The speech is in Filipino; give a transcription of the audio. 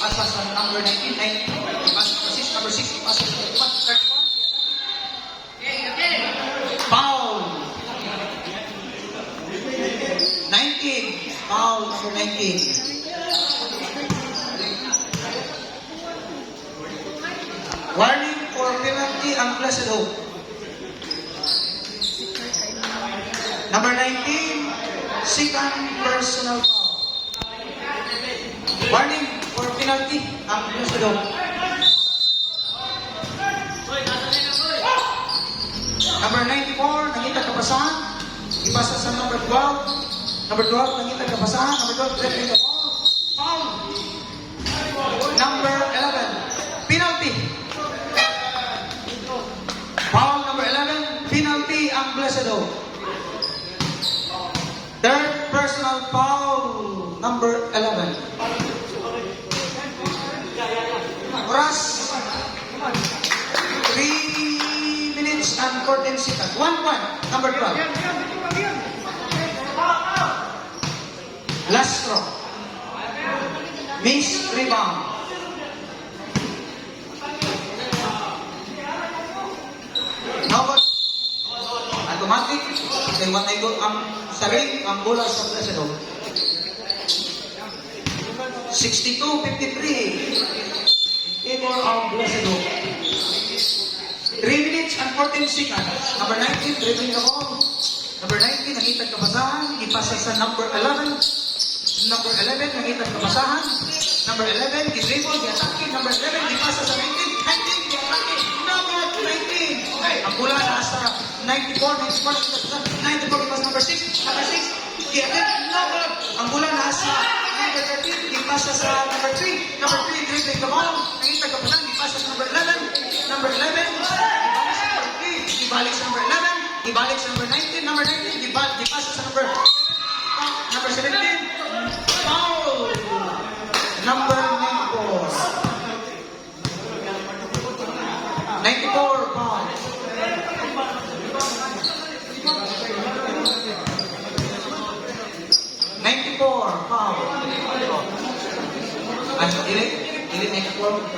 ipasa sa number 19, ipasa sa 6, number 6, ipasa sa 31. Foul. 19. Foul number 19. Warning for penalty ang Blessed Hope. Number 19, second personal foul. Warning for penalty ang Blessed Hope. Number 94, nangita kapasahan. Ipasa sa number 12. Number 12, nangita kapasahan. Number 12, referee the ball. Foul. Number 11, penalty. Foul number 11, penalty ang Blessed Hope. Third personal foul, number 11. Oras, 3 minutes and 14 seconds. 1 point, number 12. Last throw. Miss rebound. Nobot. Automatic. Kaya matay ko ang sarili, ang bola sa Blessed Hope. 62-53. Favor of Blessed Hope. 3 minutes and 14 seconds. Number 19, dribbling the ball. Number 19, nangitag kapasahan. Ipasa sa number 11. Number 11, nangitag kapasahan. Number 11, i-dribble, i-atake. Number 11, ipasa sa 19. 19, i-atake. Number 19. Ang bola nasa 94, 94, ipasa number 6. Number 6, i-atake. Number. Ang bola nasa number 13, ipasa sa number 3. Number 3, dribbling the ball. Nangitag kapasahan, ipasa sa number 11. Number 11, ibalik sa number 11, ibalik sa number 19, number 19, ipasa sa number 17, foul, number 94. 94, foul. 94, foul. Ini 94, 21.